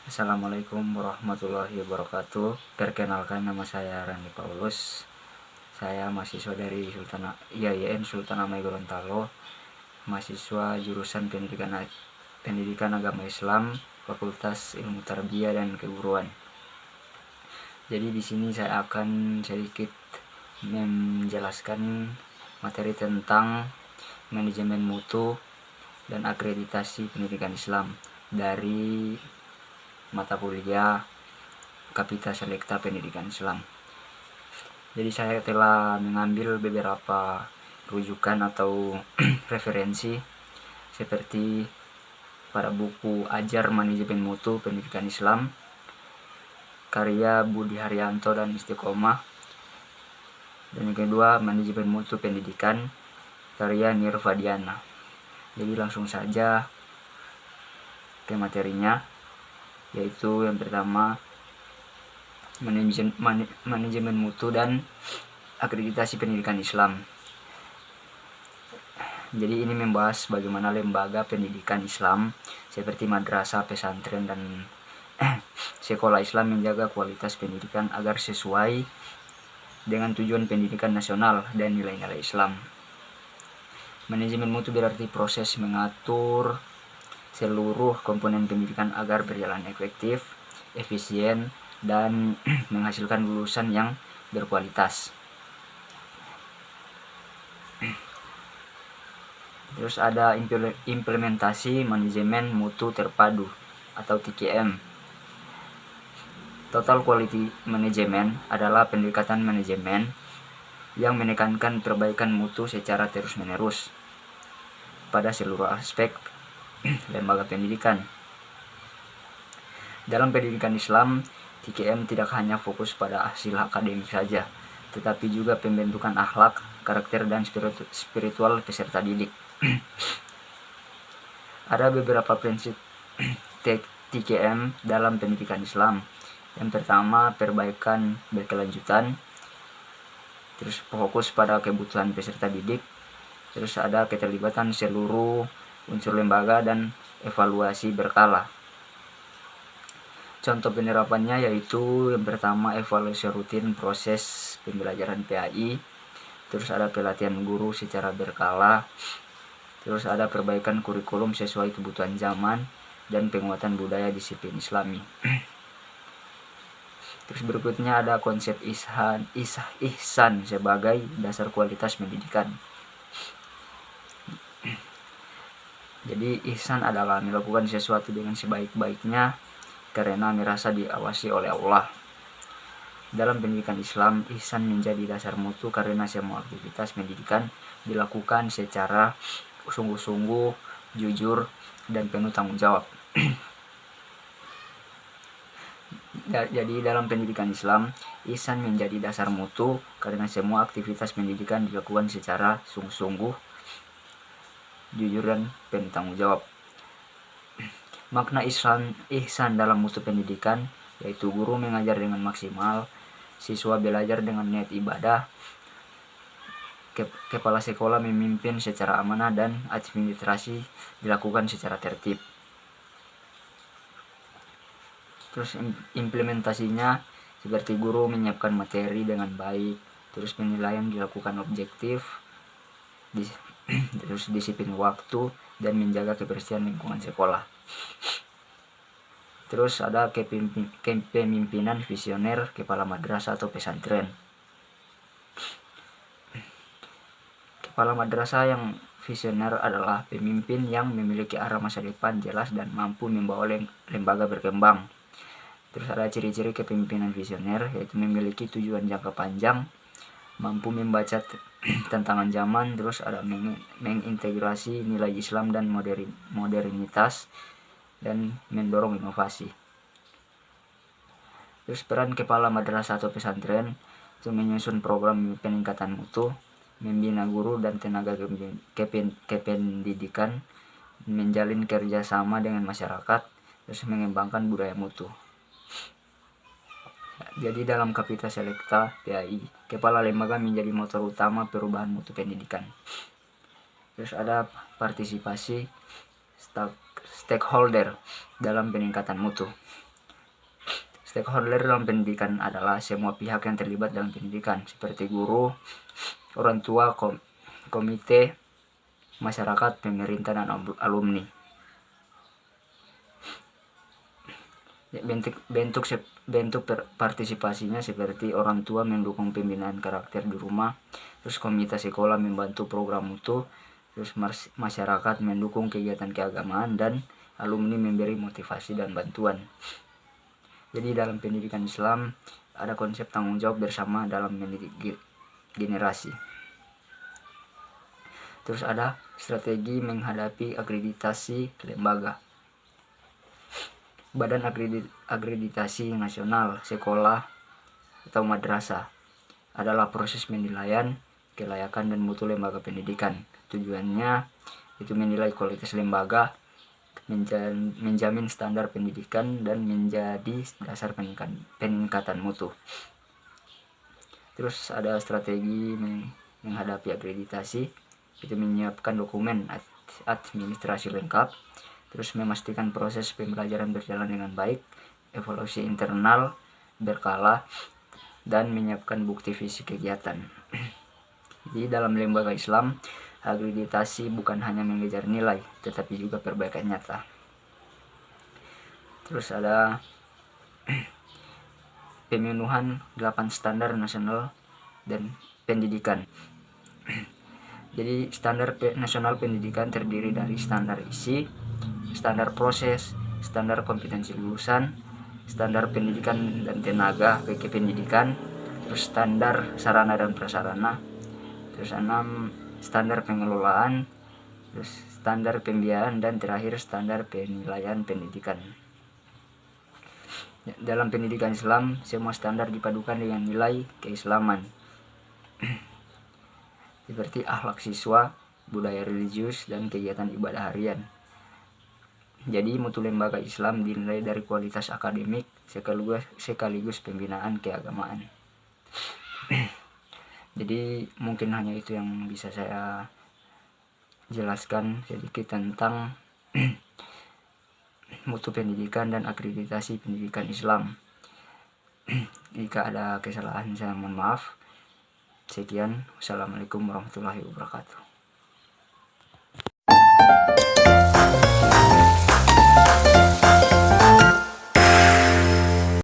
Assalamualaikum warahmatullahi wabarakatuh. Perkenalkan, nama saya Rani Paulus. Saya mahasiswa dari IAIN Sultan Amai Gorontalo, mahasiswa jurusan Pendidikan Agama Islam, Fakultas Ilmu Tarbiyah dan Keguruan. Jadi di sini saya akan sedikit menjelaskan materi tentang manajemen mutu dan akreditasi pendidikan Islam dari mata kuliah Kapita Selekta Pendidikan Islam. Jadi saya telah mengambil beberapa rujukan atau referensi seperti pada buku Ajar Manajemen Mutu Pendidikan Islam karya Budi Haryanto dan Istiqomah, dan yang kedua Manajemen Mutu Pendidikan karya Nirvadiana. Jadi langsung saja ke materinya, yaitu yang pertama manajemen mutu dan akreditasi pendidikan Islam. Jadi ini membahas bagaimana lembaga pendidikan Islam seperti madrasah, pesantren, dan sekolah Islam menjaga kualitas pendidikan agar sesuai dengan tujuan pendidikan nasional dan nilai-nilai Islam. Manajemen mutu berarti proses mengatur seluruh komponen pendidikan agar berjalan efektif, efisien, dan menghasilkan lulusan yang berkualitas. Terus ada implementasi manajemen mutu terpadu atau TQM. Total Quality Management adalah pendekatan manajemen yang menekankan perbaikan mutu secara terus-menerus pada seluruh aspek lembaga pendidikan. Dalam pendidikan Islam, TQM tidak hanya fokus pada hasil akademik saja, tetapi juga pembentukan akhlak, karakter, dan spiritual peserta didik. Ada beberapa prinsip TQM dalam pendidikan Islam. Yang pertama, perbaikan berkelanjutan. Terus fokus pada kebutuhan peserta didik. Terus ada keterlibatan seluruh unsur lembaga dan evaluasi berkala. Contoh penerapannya yaitu yang pertama evaluasi rutin proses pembelajaran PAI, terus ada pelatihan guru secara berkala, terus ada perbaikan kurikulum sesuai kebutuhan zaman, dan penguatan budaya disiplin Islami. Terus berikutnya ada konsep ihsan sebagai dasar kualitas pendidikan. Jadi ihsan adalah melakukan sesuatu dengan sebaik-baiknya karena merasa diawasi oleh Allah. Dalam pendidikan Islam, ihsan menjadi dasar mutu karena semua aktivitas pendidikan dilakukan secara sungguh-sungguh, jujur, dan penuh tanggung jawab. Jadi dalam pendidikan Islam, ihsan menjadi dasar mutu karena semua aktivitas pendidikan dilakukan secara sungguh-sungguh, jujur, dan penuh tanggung jawab. Makna ihsan dalam mutu pendidikan yaitu guru mengajar dengan maksimal, siswa belajar dengan niat ibadah, kepala sekolah memimpin secara amanah, dan administrasi dilakukan secara tertib. Terus implementasinya seperti guru menyiapkan materi dengan baik, terus penilaian dilakukan objektif, terus disiplin waktu, dan menjaga kebersihan lingkungan sekolah. Terus ada kepemimpinan visioner kepala madrasah atau pesantren. Kepala madrasah yang visioner adalah pemimpin yang memiliki arah masa depan jelas dan mampu membawa lembaga berkembang. Terus ada ciri-ciri kepemimpinan visioner yaitu memiliki tujuan jangka panjang, mampu membaca tantangan zaman, terus ada mengintegrasi nilai Islam dan modernitas, dan mendorong inovasi. Terus peran kepala madrasah atau pesantren itu menyusun program peningkatan mutu, membina guru dan tenaga kependidikan, menjalin kerjasama dengan masyarakat, terus mengembangkan budaya mutu. Jadi dalam Kapita Selekta PAI, kepala lembaga menjadi motor utama perubahan mutu pendidikan. Terus ada partisipasi stakeholder dalam peningkatan mutu. Stakeholder dalam pendidikan adalah semua pihak yang terlibat dalam pendidikan, seperti guru, orang tua, komite, masyarakat, pemerintah, dan alumni. Bentuk partisipasinya seperti orang tua mendukung pembinaan karakter di rumah, terus komite sekolah membantu program mutu, terus masyarakat mendukung kegiatan keagamaan, dan alumni memberi motivasi dan bantuan. Jadi dalam pendidikan Islam ada konsep tanggung jawab bersama dalam mendidik generasi. Terus ada strategi menghadapi akreditasi lembaga. Badan akreditasi nasional sekolah atau madrasah adalah proses penilaian kelayakan dan mutu lembaga pendidikan. Tujuannya itu menilai kualitas lembaga, menjamin standar pendidikan, dan menjadi dasar peningkatan mutu. Terus ada strategi menghadapi akreditasi, itu menyiapkan dokumen administrasi lengkap, terus memastikan proses pembelajaran berjalan dengan baik, evaluasi internal berkala, dan menyiapkan bukti fisik kegiatan. Di dalam lembaga Islam, akreditasi bukan hanya mengejar nilai, tetapi juga perbaikan nyata. Terus ada pemenuhan 8 standar nasional dan pendidikan. Jadi standar nasional pendidikan terdiri dari standar isi, standar proses, standar kompetensi lulusan, standar pendidikan dan tenaga kependidikan, terus standar sarana dan prasarana, terus 6 standar pengelolaan, terus standar pembiayaan, dan terakhir standar penilaian pendidikan. Dalam pendidikan Islam, semua standar dipadukan dengan nilai keislaman seperti akhlak siswa, budaya religius, dan kegiatan ibadah harian. Jadi mutu lembaga Islam dinilai dari kualitas akademik sekaligus pembinaan keagamaan. Jadi mungkin hanya itu yang bisa saya jelaskan sedikit tentang mutu pendidikan dan akreditasi pendidikan Islam. Jika ada kesalahan saya mohon maaf. Sekian, wassalamualaikum warahmatullahi wabarakatuh.